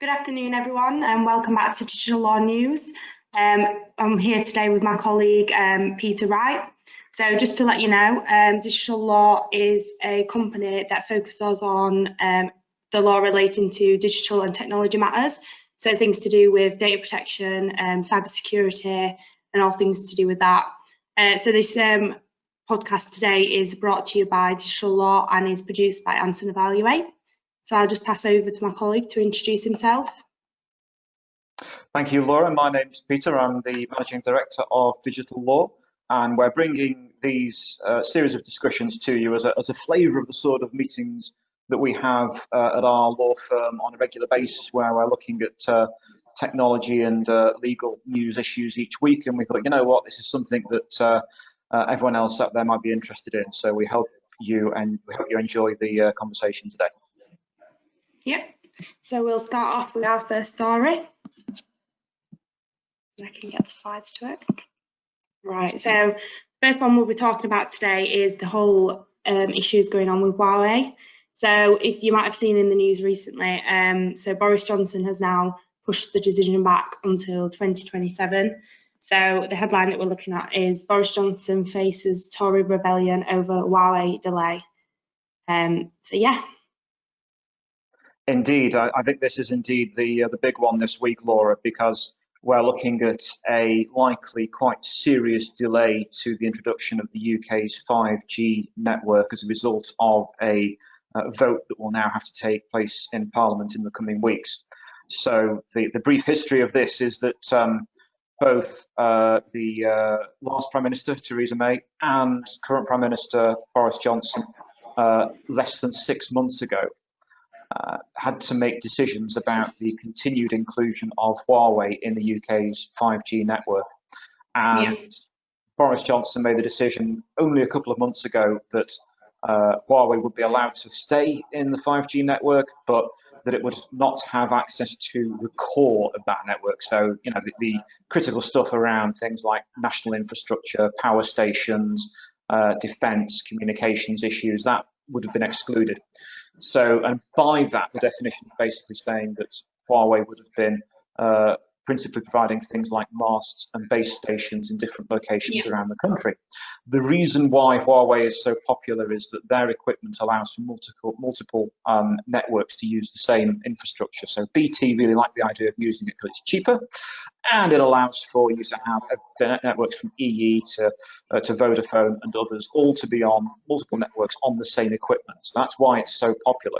Good afternoon, everyone, and welcome back to Digital Law News. I'm here today with my colleague, Peter Wright. So just to let you know, Digital Law is a company that focuses on the law relating to digital and technology matters. So things to do with data protection, cybersecurity, and all things to do with that. So this podcast today is brought to you by Digital Law and is produced by Anson Evaluate. So I'll just pass over to my colleague to introduce himself. Thank you, Laura. My name is Peter. I'm the Managing Director of Digital Law, and we're bringing these series of discussions to you as a flavour of the sort of meetings that we have at our law firm on a regular basis, where we're looking at technology and legal news issues each week. And we thought, you know what, this is something that everyone else out there might be interested in. So we hope you enjoy the conversation today. Yep, so we'll start off with our first story. I can get the slides to it. Right, so first one we'll be talking about today is the whole issues going on with Huawei. So if you might have seen in the news recently, so Boris Johnson has now pushed the decision back until 2027. So the headline that we're looking at is Boris Johnson faces Tory rebellion over Huawei delay. So yeah. Indeed, I think this is indeed the big one this week, Laura, because we're looking at a likely quite serious delay to the introduction of the UK's 5G network as a result of a vote that will now have to take place in Parliament in the coming weeks. So the brief history of this is that both the last Prime Minister, Theresa May, and current Prime Minister, Boris Johnson, less than 6 months ago, had to make decisions about the continued inclusion of Huawei in the UK's 5G network. And Boris Johnson made the decision only a couple of months ago that Huawei would be allowed to stay in the 5G network, but that it would not have access to the core of that network. So, you know, the critical stuff around things like national infrastructure, power stations, defence, communications issues, that would have been excluded. So, and by that, the definition is basically saying that Huawei would have been principally providing things like masts and base stations in different locations around the country. The reason why Huawei is so popular is that their equipment allows for multiple networks to use the same infrastructure. So BT really like the idea of using it because it's cheaper, and it allows for you to have networks from EE to Vodafone and others, all to be on multiple networks on the same equipment. So that's why it's so popular.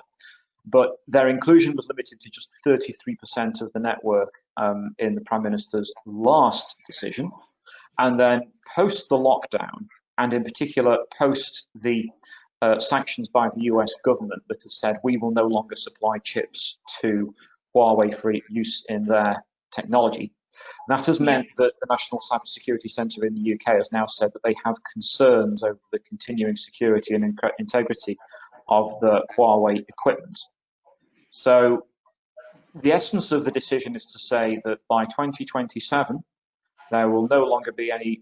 But their inclusion was limited to just 33% of the network in the Prime Minister's last decision. And then post the lockdown, and in particular post the sanctions by the US government that has said we will no longer supply chips to Huawei for use in their technology, that has meant that the National Cybersecurity Centre in the UK has now said that they have concerns over the continuing security and integrity of the Huawei equipment. So the essence of the decision is to say that by 2027, there will no longer be any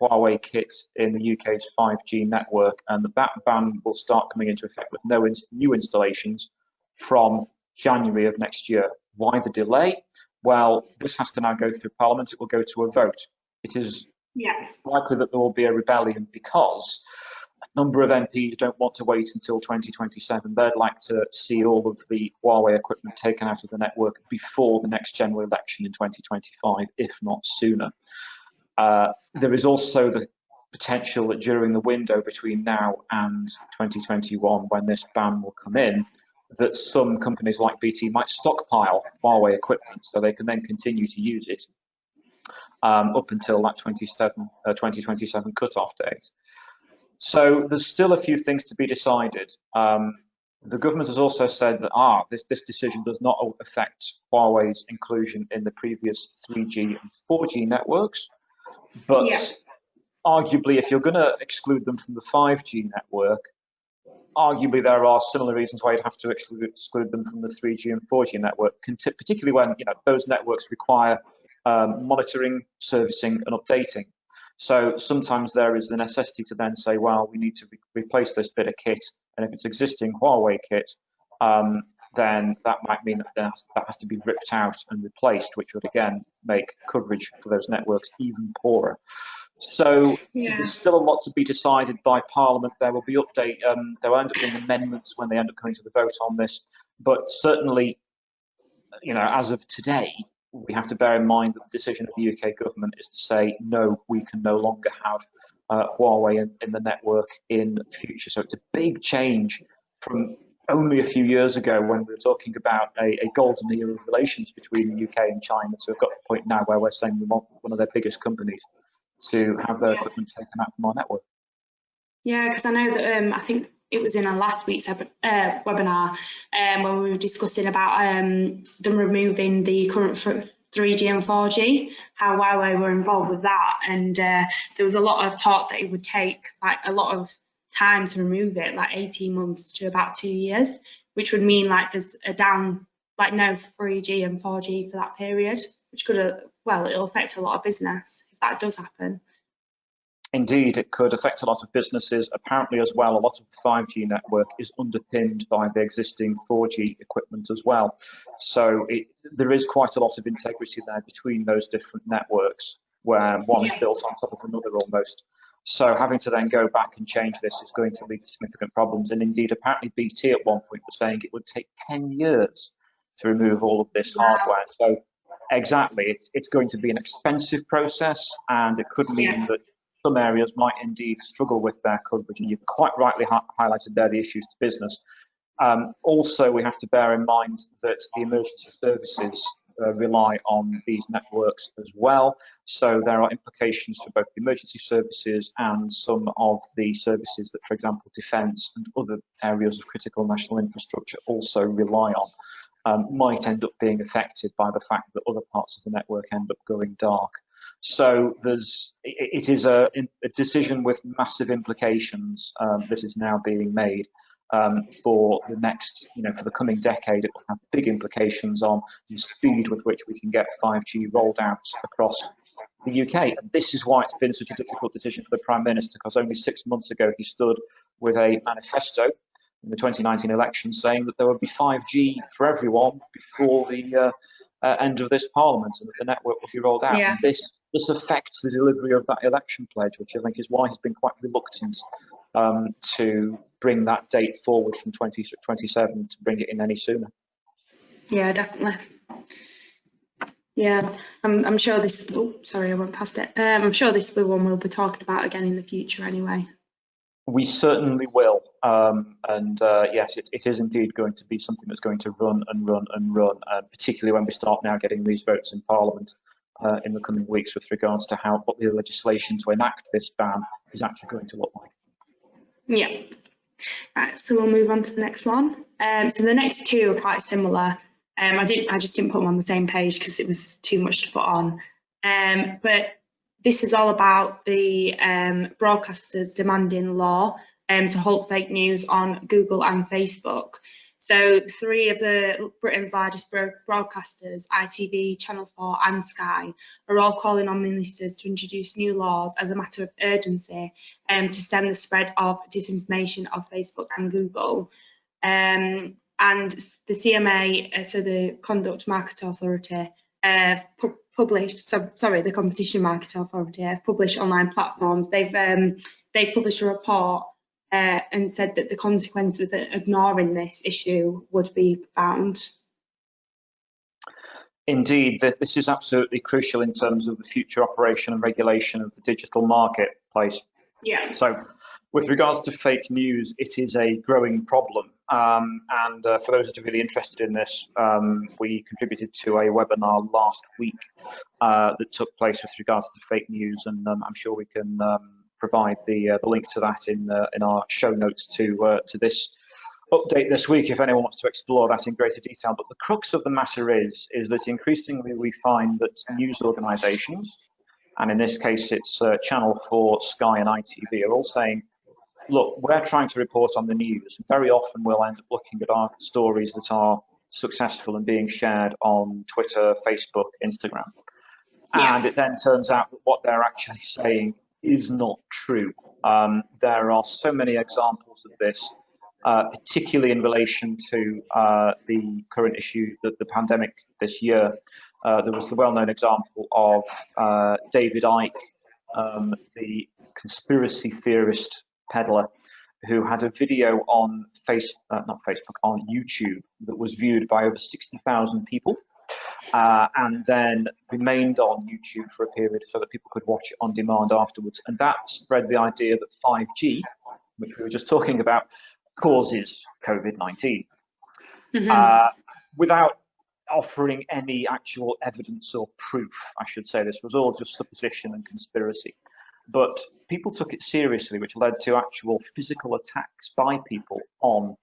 Huawei kits in the UK's 5G network, and that ban will start coming into effect with no new installations from January of next year. Why the delay? Well, this has to now go through Parliament. It will go to a vote. It is likely that there will be a rebellion because a number of MPs don't want to wait until 2027. They'd like to see all of the Huawei equipment taken out of the network before the next general election in 2025, if not sooner. There is also the potential that during the window between now and 2021, when this ban will come in, that some companies like BT might stockpile Huawei equipment so they can then continue to use it up until that 2027 cutoff date. So there's still a few things to be decided. The government has also said that this decision does not affect Huawei's inclusion in the previous 3G and 4G networks, but arguably if you're going to exclude them from the 5G network, arguably there are similar reasons why you'd have to exclude them from the 3G and 4G network, particularly when those networks require monitoring, servicing and updating. So sometimes there is the necessity to then say, well, we need to replace this bit of kit, and if it's existing Huawei kit, then that might mean that that has to be ripped out and replaced, which would again make coverage for those networks even poorer. So there's still a lot to be decided by Parliament. There will be there will end up being amendments when they end up coming to the vote on this. But certainly, as of today, we have to bear in mind that the decision of the UK government is to say, no, we can no longer have Huawei in the network in the future. So it's a big change from only a few years ago when we were talking about a golden era of relations between the UK and China. So we've got to the point now where we're saying we want one of their biggest companies to have their equipment taken out from our network. Yeah, because I know that I think it was in our last week's webinar when we were discussing about them removing the current 3G and 4G, how Huawei were involved with that, and there was a lot of talk that it would take like a lot of time to remove it, like 18 months to about 2 years, which would mean like there's no 3G and 4G for that period, which could it'll affect a lot of business if that does happen. Indeed, it could affect a lot of businesses. Apparently as well, a lot of the 5G network is underpinned by the existing 4G equipment as well. So there is quite a lot of integrity there between those different networks, where one is built on top of another almost. So having to then go back and change this is going to lead to significant problems. And indeed, apparently BT at one point was saying it would take 10 years to remove all of this hardware. So exactly, it's going to be an expensive process, and it could mean that some areas might indeed struggle with their coverage, and you've quite rightly highlighted there the issues to business. Also, we have to bear in mind that the emergency services rely on these networks as well. So there are implications for both the emergency services and some of the services that, for example, defence and other areas of critical national infrastructure also rely on, might end up being affected by the fact that other parts of the network end up going dark. So it is a decision with massive implications that is now being made for the next, for the coming decade. It will have big implications on the speed with which we can get 5G rolled out across the UK. And this is why it's been such a difficult decision for the Prime Minister, because only 6 months ago he stood with a manifesto in the 2019 election saying that there would be 5G for everyone before the end of this Parliament, and that the network will be rolled out. And this affects the delivery of that election pledge, which I think is why he's been quite reluctant to bring that date forward from 2027 to bring it in any sooner. Yeah, definitely. Yeah, I'm sure this. Oh, sorry, I went past it. I'm sure this will be one we'll be talking about again in the future, anyway. We certainly will, yes, it is indeed going to be something that's going to run and run and run, particularly when we start now getting these votes in Parliament in the coming weeks with regards to what the legislation to enact this ban is actually going to look like. Yeah. Right, so we'll move on to the next one. So the next two are quite similar. I just didn't put them on the same page because it was too much to put on. But this is all about the broadcasters demanding law to halt fake news on Google and Facebook. So 3 of Britain's largest broadcasters, ITV, Channel 4 and Sky, are all calling on ministers to introduce new laws as a matter of urgency to stem the spread of disinformation of Facebook and Google. And the CMA, so the Conduct Market Authority, the Competition Market Authority, have published online platforms. They've published a report and said that the consequences of ignoring this issue would be profound. Indeed, this is absolutely crucial in terms of the future operation and regulation of the digital marketplace. Yeah. So, with regards to fake news, it is a growing problem. And for those that are really interested in this, we contributed to a webinar last week that took place with regards to fake news, and I'm sure we can provide the link to that in our show notes to this update this week if anyone wants to explore that in greater detail. But the crux of the matter is that increasingly we find that news organisations, and in this case it's Channel 4, Sky and ITV, are all saying, look, we're trying to report on the news. Very often we'll end up looking at our stories that are successful and being shared on Twitter, Facebook, Instagram. Yeah. And it then turns out that what they're actually saying is not true. There are so many examples of this. particularly in relation to the current issue, the pandemic this year. There was the well-known example of David Icke, the conspiracy theorist peddler, who had a video on on YouTube that was viewed by over 60,000 people, and then remained on YouTube for a period so that people could watch it on demand afterwards. And that spread the idea that 5G, which we were just talking about, causes COVID-19, without offering any actual evidence or proof. I should say this was all just supposition and conspiracy. But people took it seriously, which led to actual physical attacks by people on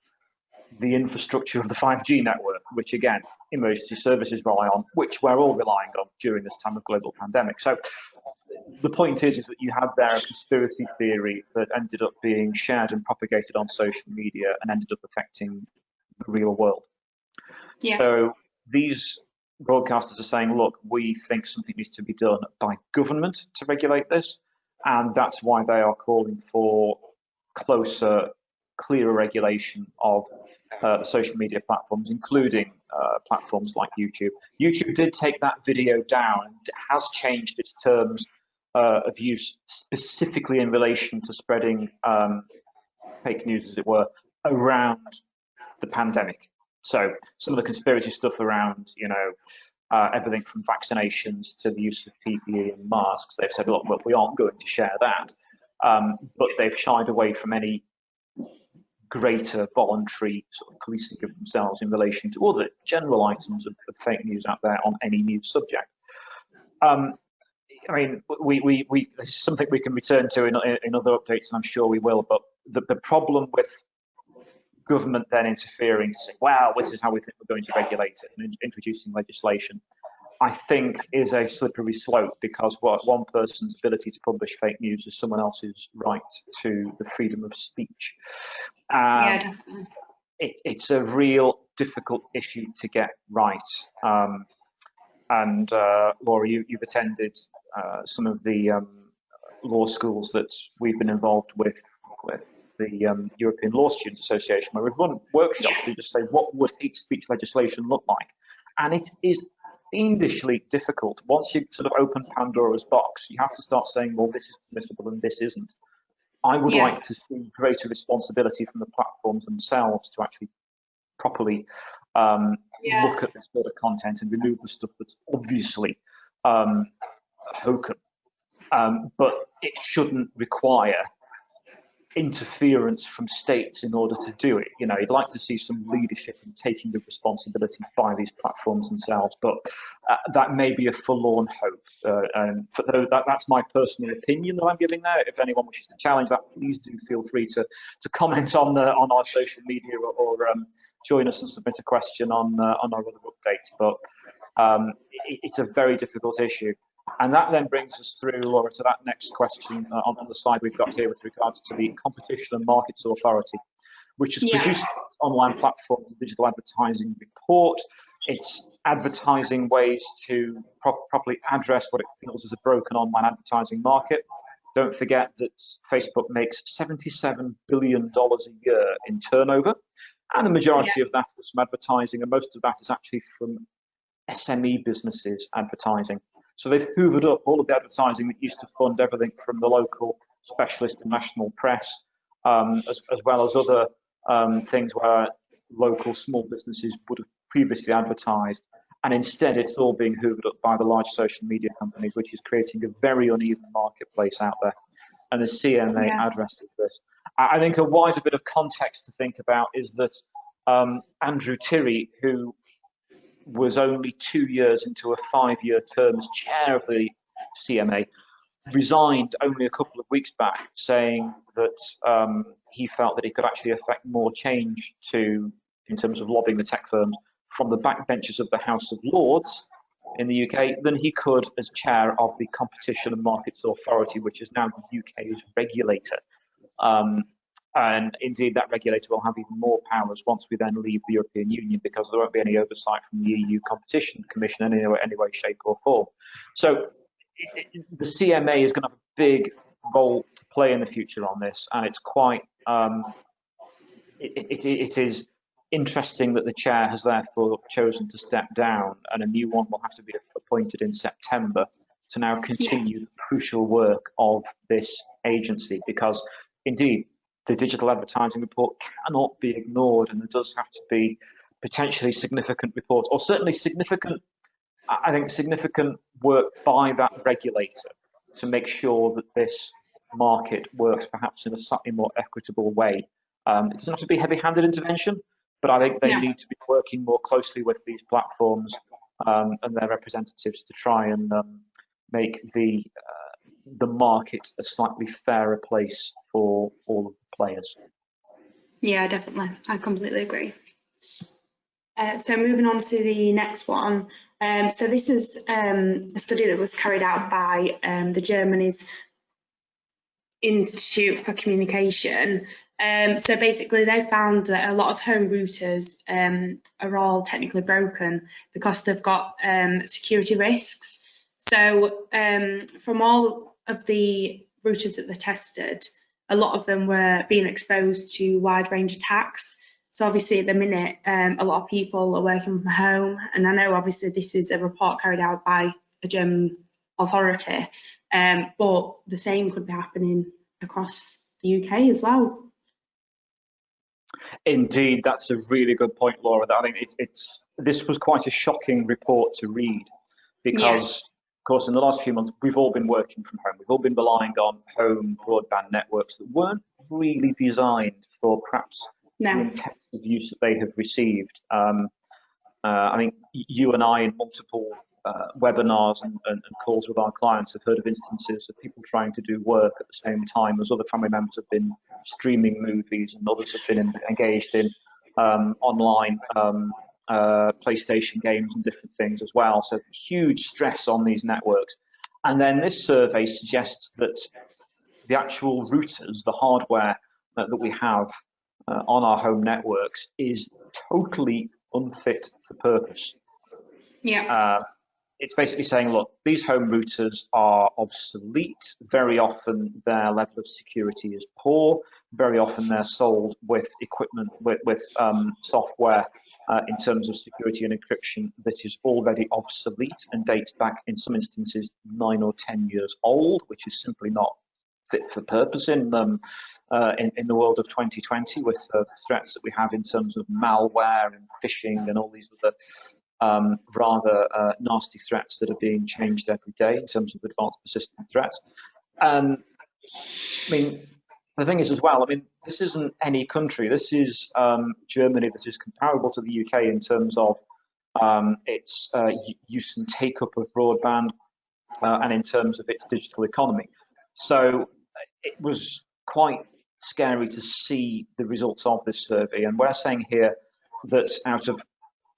the infrastructure of the 5G network, which again, emergency services rely on, which we're all relying on during this time of global pandemic. So the point is that you had there a conspiracy theory that ended up being shared and propagated on social media and ended up affecting the real world. Yeah. So these broadcasters are saying, look, we think something needs to be done by government to regulate this. And that's why they are calling for closer, clearer regulation of social media platforms, including platforms like YouTube. YouTube did take that video down and has changed its terms of use, specifically in relation to spreading fake news, as it were, around the pandemic. So some of the conspiracy stuff around, everything from vaccinations to the use of PPE and masks, they've said, look, we aren't going to share that. But they've shied away from any greater voluntary sort of policing of themselves in relation to other general items of fake news out there on any news subject. I mean, this is something we can return to in other updates, and I'm sure we will. But the problem with government then interfering to say, wow, this is how we think we're going to regulate it, and introducing legislation, I think is a slippery slope, because one person's ability to publish fake news is someone else's right to the freedom of speech. Yeah, definitely. It's a real difficult issue to get right. And Laura, you've attended some of the law schools that we've been involved with the European Law Students Association, where we've run workshops to just say, what would hate speech legislation look like? And it is fiendishly difficult. Once you sort of open Pandora's box, you have to start saying, well, this is permissible and this isn't. I would like to see greater responsibility from the platforms themselves to actually properly look at this sort of content and remove the stuff that's obviously hokum. But it shouldn't require interference from states in order to do it. You'd like to see some leadership in taking the responsibility by these platforms themselves, but that may be a forlorn hope. And that's my personal opinion that I'm giving there. If anyone wishes to challenge that, please do feel free to comment on our social media or join us and submit a question on our other updates. But it's a very difficult issue. And that then brings us through, Laura, to that next question on the slide we've got here with regards to the Competition and Markets Authority, which has produced online platform for digital advertising report. It's advertising ways to properly address what it feels is a broken online advertising market. Don't forget that Facebook makes $77 billion a year in turnover, and the majority of that is from advertising, and most of that is actually from SME businesses advertising. So they've hoovered up all of the advertising that used to fund everything from the local specialist and national press, as well as other things where local small businesses would have previously advertised. And instead, it's all being hoovered up by the large social media companies, which is creating a very uneven marketplace out there. And the CMA addresses this. I think a wider bit of context to think about is that Andrew Tirry, who was only 2 years into a 5-year term as chair of the CMA, resigned only a couple of weeks back, saying that he felt that he could actually affect more change in terms of lobbying the tech firms from the backbenches of the House of Lords in the UK than he could as chair of the Competition and Markets Authority, which is now the UK's regulator. And indeed, that regulator will have even more powers once we then leave the European Union, because there won't be any oversight from the EU Competition Commission in any way, shape or form. So the CMA is going to have a big role to play in the future on this, and it's quite it is interesting that the chair has therefore chosen to step down, and a new one will have to be appointed in September to now continue the crucial work of this agency, because indeed the digital advertising report cannot be ignored, and there does have to be potentially significant reports, or certainly significant work by that regulator to make sure that this market works perhaps in a slightly more equitable way. It doesn't have to be heavy-handed intervention, but I think they need to be working more closely with these platforms and their representatives to try and make the market a slightly fairer place for all of the players. Yeah, definitely. I completely agree. So moving on to the next one. So this is a study that was carried out by the Germany's Institute for Communication. So basically they found that a lot of home routers are all technically broken because they've got security risks. So from all of the routers that they tested, a lot of them were being exposed to wide range attacks. So obviously at the minute, a lot of people are working from home, and I know obviously this is a report carried out by a German authority, but the same could be happening across the UK as well. Indeed, that's a really good point, Laura. That I think this was quite a shocking report to read, because of course in the last few months we've all been working from home. We've all been relying on home broadband networks that weren't really designed for perhaps the intensive use that they have received. I mean, you and I in multiple webinars and calls with our clients have heard of instances of people trying to do work at the same time as other family members have been streaming movies, and others have been engaged in online PlayStation games and different things as well. So huge stress on these networks. And then this survey suggests that the actual routers, the hardware that we have on our home networks, is totally unfit for purpose. It's basically saying, look, these home routers are obsolete. Very often their level of security is poor. Very often they're sold with equipment, with software in terms of security and encryption that is already obsolete and dates back in some instances 9 or 10 years old, which is simply not fit for purpose in the world of 2020, with the threats that we have in terms of malware and phishing and all these other rather nasty threats that are being changed every day in terms of advanced persistent threats. And I mean, the thing is as well, I mean, this isn't any country. This is Germany, that is comparable to the UK in terms of its use and take-up of broadband and in terms of its digital economy. So it was quite scary to see the results of this survey. And we're saying here that out of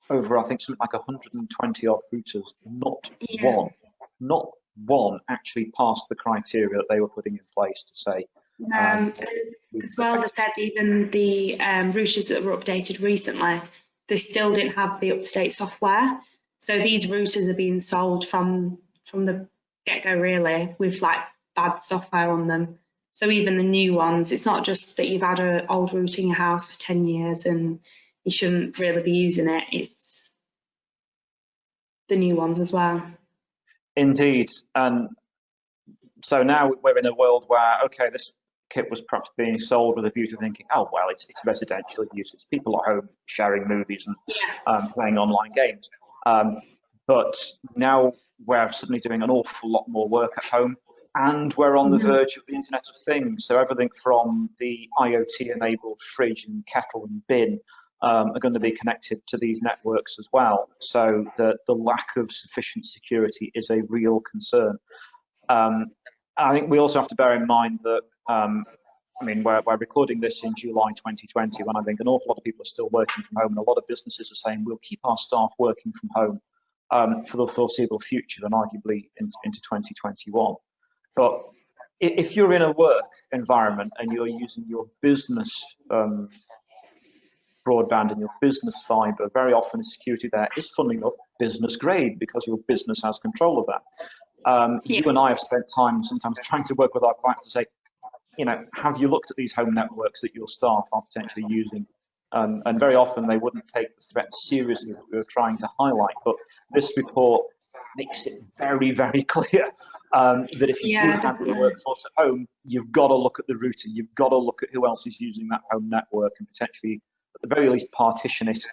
over, I think, something like 120 odd routers, not one actually passed the criteria that they were putting in place to say. As well, they said even the routers that were updated recently, they still didn't have the up-to-date software. So these routers are being sold from the get-go, really, with like bad software on them. So even the new ones, it's not just that you've had an old router in your house for 10 years and you shouldn't really be using it, it's the new ones as well. Indeed. And so now we're in a world where, okay, this kit was perhaps being sold with a view to thinking, oh, well, it's residential use. It's people at home sharing movies and playing online games. But now we're suddenly doing an awful lot more work at home, and we're on the verge of the Internet of Things. So everything from the IoT-enabled fridge and kettle and bin are going to be connected to these networks as well. So the lack of sufficient security is a real concern. I think we also have to bear in mind that, I mean, we're recording this in July 2020, when I think an awful lot of people are still working from home, and a lot of businesses are saying we'll keep our staff working from home for the foreseeable future, and arguably into 2021. But if you're in a work environment and you're using your business broadband and your business fibre, very often the security there is, funnily enough, business grade, because your business has control of that. You and I have spent time sometimes trying to work with our clients to say, have you looked at these home networks that your staff are potentially using? And very often they wouldn't take the threat seriously that we were trying to highlight. But this report makes it very, very clear that if you do have your workforce at home, you've got to look at the routing, you've got to look at who else is using that home network and potentially, at the very least, partition it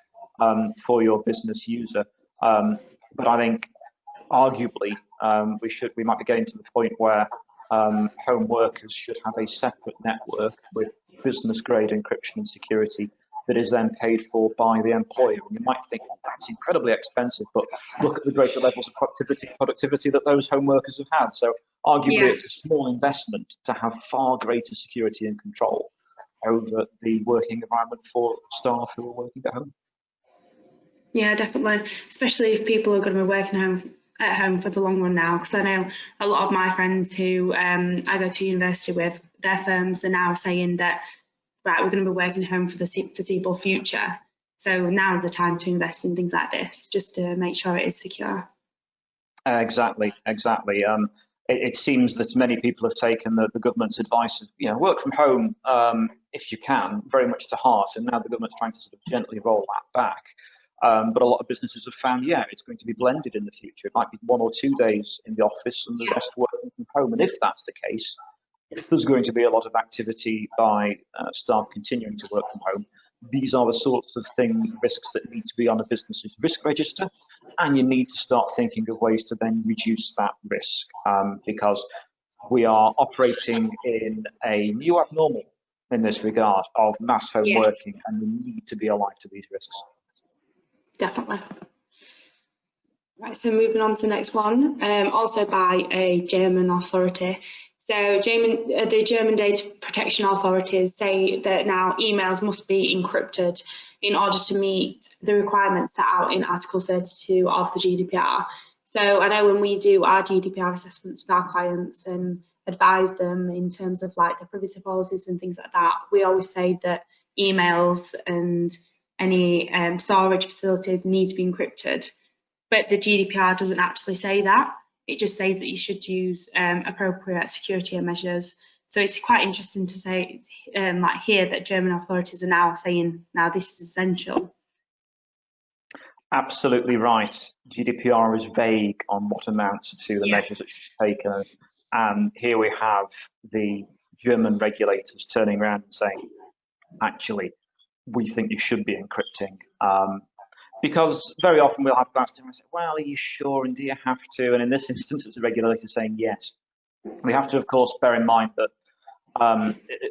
for your business user. But I think, arguably, we might be getting to the point where home workers should have a separate network with business-grade encryption and security that is then paid for by the employer. And you might think, well, that's incredibly expensive, but look at the greater levels of productivity that those home workers have had. So arguably it's a small investment to have far greater security and control over the working environment for staff who are working at home. Yeah, definitely, especially if people are going to be working at home for the long run now, because I know a lot of my friends who I go to university with, their firms are now saying that, right, we're going to be working home for the foreseeable future. So now is the time to invest in things like this, just to make sure it is secure. Exactly. It seems that many people have taken the government's advice of, work from home if you can, very much to heart, and now the government's trying to sort of gently roll that back. But a lot of businesses have found, it's going to be blended in the future. It might be 1 or 2 days in the office and the rest working from home. And if that's the case, if there's going to be a lot of activity by staff continuing to work from home, these are the sorts of risks that need to be on a business's risk register, and you need to start thinking of ways to then reduce that risk because we are operating in a new abnormal in this regard of mass home working, and we need to be alive to these risks. Definitely. Right, so moving on to the next one, also by a German authority. So the German data protection authorities say that now emails must be encrypted in order to meet the requirements set out in Article 32 of the GDPR. So I know when we do our GDPR assessments with our clients and advise them in terms of like the privacy policies and things like that, we always say that emails and any storage facilities need to be encrypted. But the GDPR doesn't actually say that. It just says that you should use appropriate security measures. So it's quite interesting to say, like here, that German authorities are now saying, now this is essential. Absolutely right. GDPR is vague on what amounts to the measures that should be taken. And here we have the German regulators turning around and saying, actually, we think you should be encrypting. Because very often we'll have to ask them and say, well, are you sure, and do you have to? And in this instance, it's a regulator saying yes. We have to, of course, bear in mind that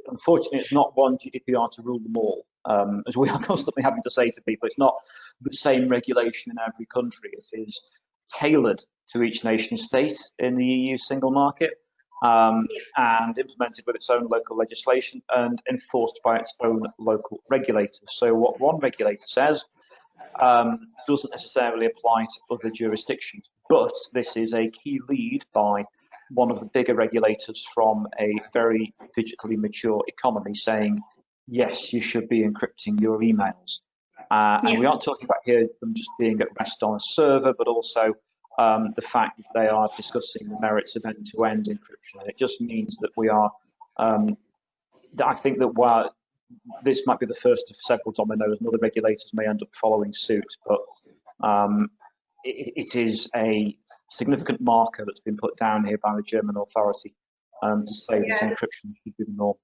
unfortunately, it's not one GDPR to rule them all. As we are constantly having to say to people, it's not the same regulation in every country. It is tailored to each nation state in the EU single market and implemented with its own local legislation and enforced by its own local regulators. So what one regulator says doesn't necessarily apply to other jurisdictions, but this is a key lead by one of the bigger regulators from a very digitally mature economy saying, yes, you should be encrypting your emails. And we aren't talking about here them just being at rest on a server, but also the fact that they are discussing the merits of end-to-end encryption. And it just means that we are, I think that while this might be the first of several dominoes and other regulators may end up following suit, but it is a significant marker that's been put down here by the German authority to say that encryption should be the norm.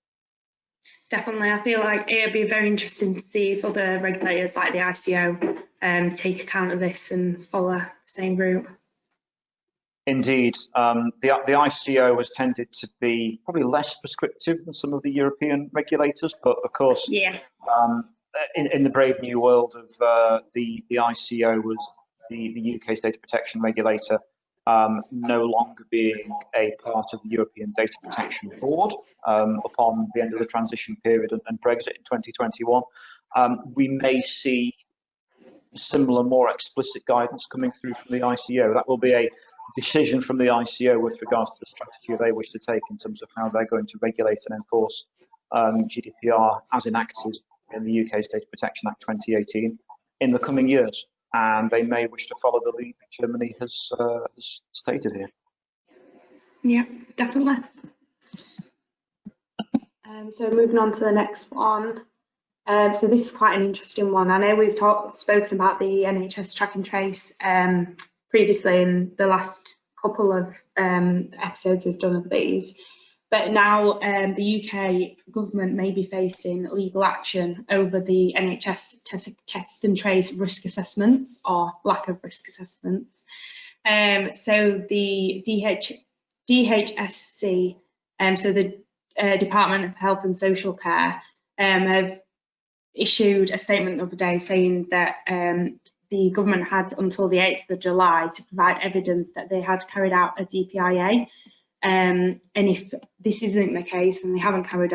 Definitely, I feel like it'd be very interesting to see if other regulators like the ICO take account of this and follow the same route. Indeed, the ICO has tended to be probably less prescriptive than some of the European regulators, but of course, in the brave new world of the ICO was the UK's data protection regulator, no longer being a part of the European Data Protection Board upon the end of the transition period and Brexit in 2021. We may see similar, more explicit guidance coming through from the ICO. That will be a decision from the ICO with regards to the strategy they wish to take in terms of how they're going to regulate and enforce GDPR as enacted in the UK's Data Protection Act 2018 in the coming years. And they may wish to follow the lead that Germany has stated here. Yeah, definitely. So moving on to the next one. So this is quite an interesting one. I know we've spoken about the NHS track and trace previously in the last couple of episodes we've done of these, but now the UK government may be facing legal action over the NHS test and trace risk assessments or lack of risk assessments. So the DHSC, so the Department of Health and Social Care, have issued a statement the other day saying that the government had until the 8th of July to provide evidence that they had carried out a DPIA. And if this isn't the case and they haven't carried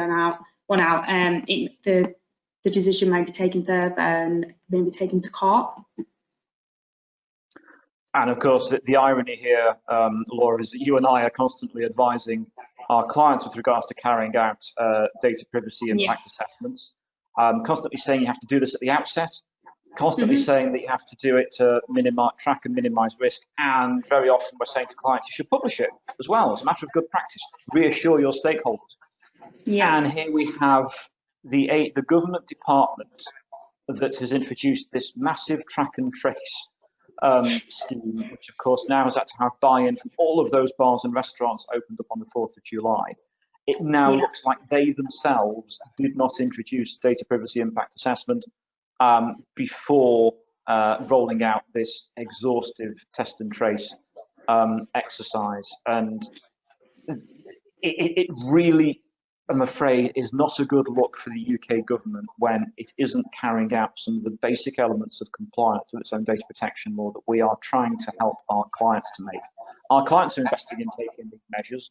one out, the decision may be taken further and may be taken to court. And of course, the irony here, Laura, is that you and I are constantly advising our clients with regards to carrying out data privacy impact assessments, constantly saying you have to do this at the outset, constantly saying that you have to do it to track and minimize risk. And very often we're saying to clients, you should publish it as well as a matter of good practice, reassure your stakeholders. Yeah. And here we have the government department that has introduced this massive track and trace scheme, which of course now has had to have buy-in from all of those bars and restaurants opened up on the 4th of July. It now looks like they themselves did not introduce data privacy impact assessment before rolling out this exhaustive test and trace exercise. And it really, I'm afraid, is not a good look for the UK government when it isn't carrying out some of the basic elements of compliance with its own data protection law that we are trying to help our clients to make. Our clients are investing in taking these measures.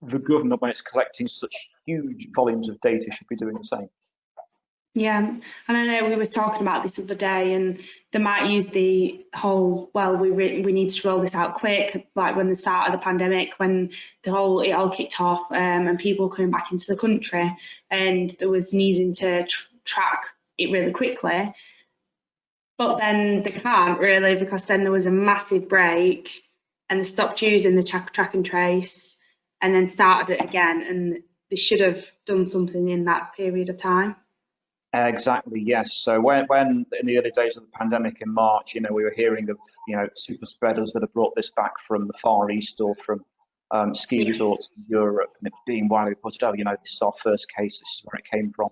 The government, when it's collecting such huge volumes of data, should be doing the same. Yeah, and I know we were talking about this the other day, and they might use the whole, well, we need to roll this out quick, like when the start of the pandemic, when it all kicked off, and people coming back into the country, and there was needing to track it really quickly. But then they can't really, because then there was a massive break, and they stopped using the track and trace, and then started it again, and they should have done something in that period of time. Exactly, yes. So when in the early days of the pandemic in March, we were hearing of, super spreaders that have brought this back from the Far East or from ski resorts in Europe, and it being widely reported, this is our first case, this is where it came from.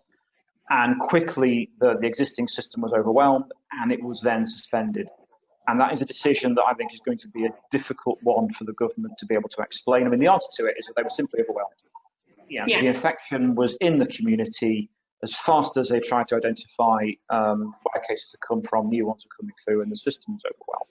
And quickly, the existing system was overwhelmed, and it was then suspended. And that is a decision that I think is going to be a difficult one for the government to be able to explain. I mean, the answer to it is that they were simply overwhelmed. The infection was in the community. As fast as they tried to identify where cases had come from, new ones were coming through, and the system was overwhelmed.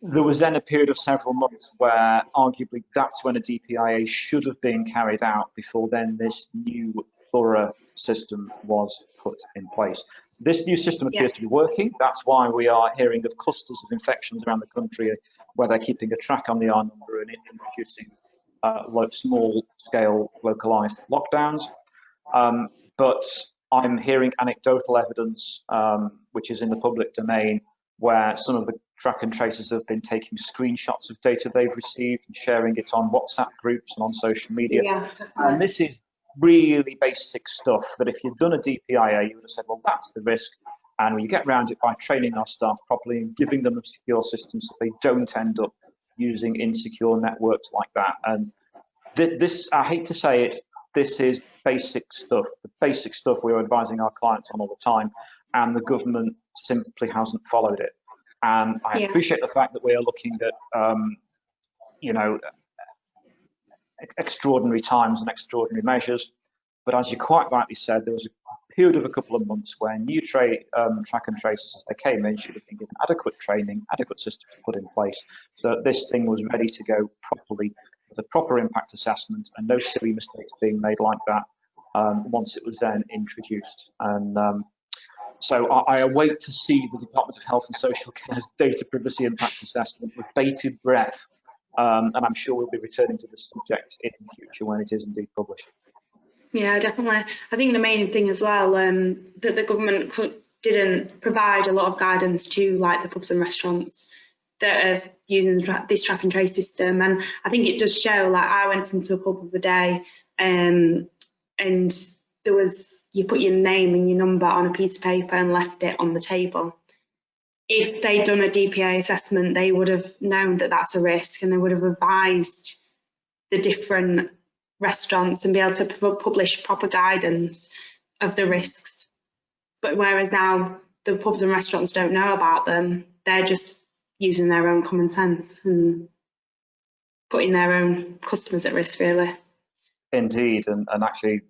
There was then a period of several months where arguably that's when a DPIA should have been carried out before then this new thorough system was put in place. This new system appears to be working. That's why we are hearing of clusters of infections around the country where they're keeping a track on the R number and introducing small-scale localized lockdowns. But I'm hearing anecdotal evidence, which is in the public domain, where some of the track and tracers have been taking screenshots of data they've received and sharing it on WhatsApp groups and on social media. And this is really basic stuff that if you'd done a DPIA, you would have said, well, that's the risk. And we get around it by training our staff properly and giving them a secure system so they don't end up using insecure networks like that. And this, I hate to say it, this is basic stuff, the basic stuff we're advising our clients on all the time, and the government simply hasn't followed it. And I appreciate the fact that we are looking at, extraordinary times and extraordinary measures. But as you quite rightly said, there was a period of a couple of months where new track and tracers, as they came in, should have been given adequate training, adequate systems put in place, so that this thing was ready to go properly, with a proper impact assessment and no silly mistakes being made like that once it was then introduced. And so I await to see the Department of Health and Social Care's data privacy impact assessment with bated breath, and I'm sure we'll be returning to this subject in the future when it is indeed published. Yeah, definitely. I think the main thing as well, that the government didn't provide a lot of guidance to like the pubs and restaurants that are using this track and trace system. And I think it does show, like I went into a pub the other day and you put your name and your number on a piece of paper and left it on the table. If they'd done a DPA assessment, they would have known that that's a risk, and they would have advised the different restaurants and be able to publish proper guidance of the risks. But whereas now the pubs and restaurants don't know about them, they're just using their own common sense and putting their own customers at risk, really. Indeed, and actually,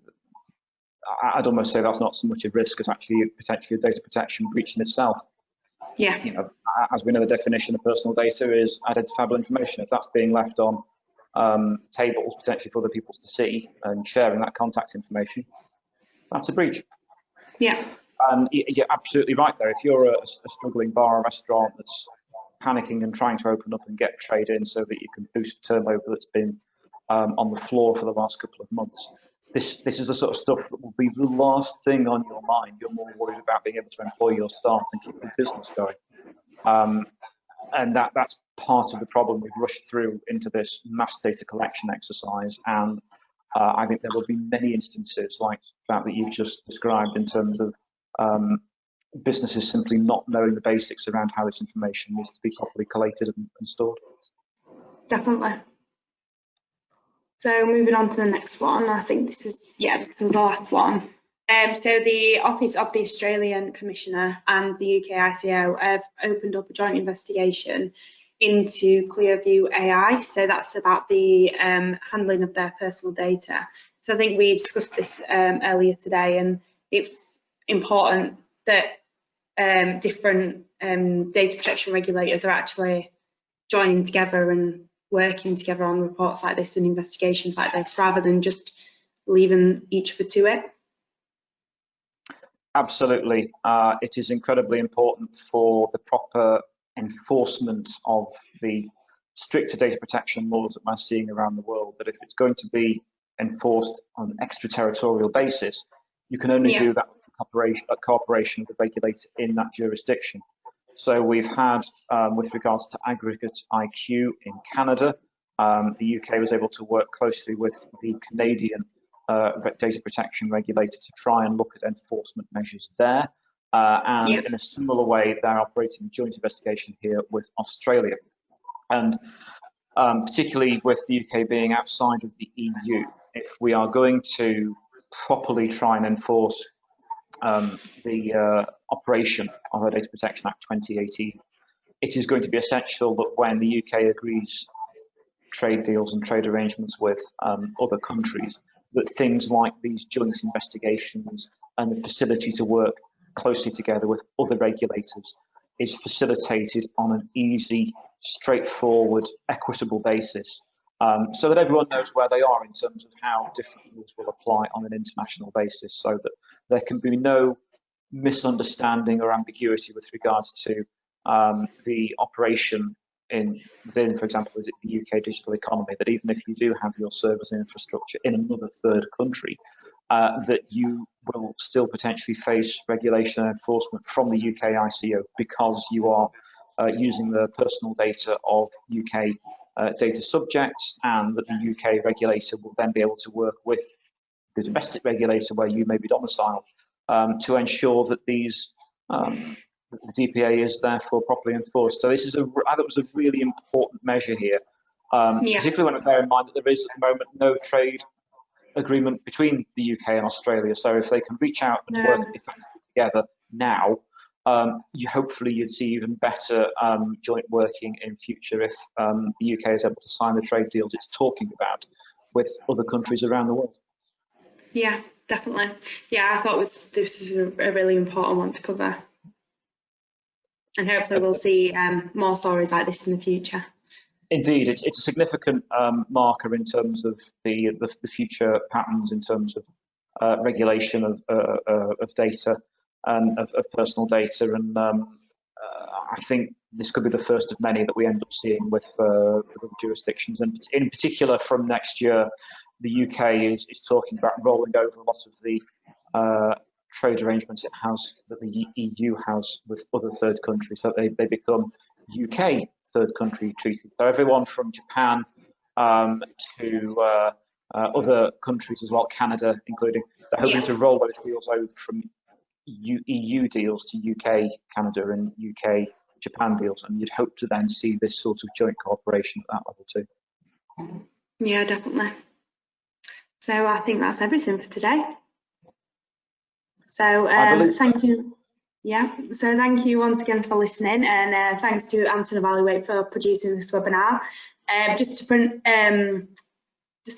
I'd almost say that's not so much a risk as actually potentially a data protection breach in itself. Yeah. You know, as we know, the definition of personal data is identifiable information. If that's being left on tables potentially for other people to see and sharing that contact information, that's a breach. Yeah. And you're absolutely right there. If you're a struggling bar or restaurant that's panicking and trying to open up and get trade in so that you can boost turnover that's been on the floor for the last couple of months, this is the sort of stuff that will be the last thing on your mind. You're more worried about being able to employ your staff and keep the business going. And that's part of the problem. We've rushed through into this mass data collection exercise, and I think there will be many instances like that you've just described in terms of businesses simply not knowing the basics around how this information needs to be properly collated and stored. Definitely. So moving on to the next one, I think this is the last one. So the Office of the Australian Commissioner and the UK ICO have opened up a joint investigation into Clearview AI. So that's about the handling of their personal data. So I think we discussed this earlier today, and it's important that different data protection regulators are actually joining together and working together on reports like this and investigations like this, rather than just leaving each other to it. Absolutely. It is incredibly important for the proper enforcement of the stricter data protection laws that we're seeing around the world, that if it's going to be enforced on an extraterritorial basis, you can only do that with cooperation with the regulator in that jurisdiction. So we've had, with regards to aggregate IQ in Canada, the UK was able to work closely with the Canadian data protection regulator to try and look at enforcement measures there. And in a similar way, they're operating a joint investigation here with Australia. And particularly with the UK being outside of the EU, if we are going to properly try and enforce the operation of our Data Protection Act 2018, it is going to be essential that when the UK agrees trade deals and trade arrangements with other countries, that things like these joint investigations and the facility to work closely together with other regulators is facilitated on an easy, straightforward, equitable basis, so that everyone knows where they are in terms of how different rules will apply on an international basis, so that there can be no misunderstanding or ambiguity with regards to the operation within, for example, the UK digital economy, that even if you do have your servers and infrastructure in another third country, that you will still potentially face regulation and enforcement from the UK ICO because you are using the personal data of UK data subjects, and that the UK regulator will then be able to work with the domestic regulator where you may be domiciled to ensure that these the DPA is therefore properly enforced. So this is I thought it was a really important measure here, particularly when I bear in mind that there is at the moment no trade agreement between the UK and Australia. So if they can reach out and work effectively together now, hopefully you'd see even better joint working in future if the UK is able to sign the trade deals it's talking about with other countries around the world. Yeah, definitely. Yeah, I thought this was a really important one to cover. And hopefully we'll see more stories like this in the future. Indeed, it's a significant marker in terms of the future patterns in terms of regulation of data and of personal data, and I think this could be the first of many that we end up seeing with other jurisdictions, and in particular from next year, the UK is talking about rolling over a lot of the trade arrangements it has, that the EU has with other third countries, so they become UK third country treaties. So everyone from Japan to other countries as well, Canada including. They're hoping to roll those deals over from EU deals to UK, Canada, and UK, Japan deals, and you'd hope to then see this sort of joint cooperation at that level too. Yeah, definitely. So I think that's everything for today. So thank you. Yeah, so thank you once again for listening, and thanks to Anson Evaluate for producing this webinar. Just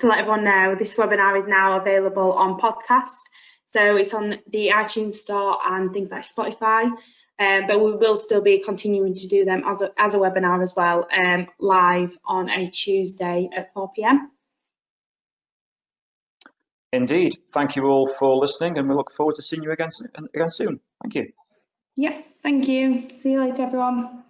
to let everyone know, this webinar is now available on podcast. So it's on the iTunes Store and things like Spotify, but we will still be continuing to do them as a webinar as well, live on a Tuesday at 4 p.m. Indeed. Thank you all for listening, and we look forward to seeing you again soon. Thank you. Yeah, thank you. See you later, everyone.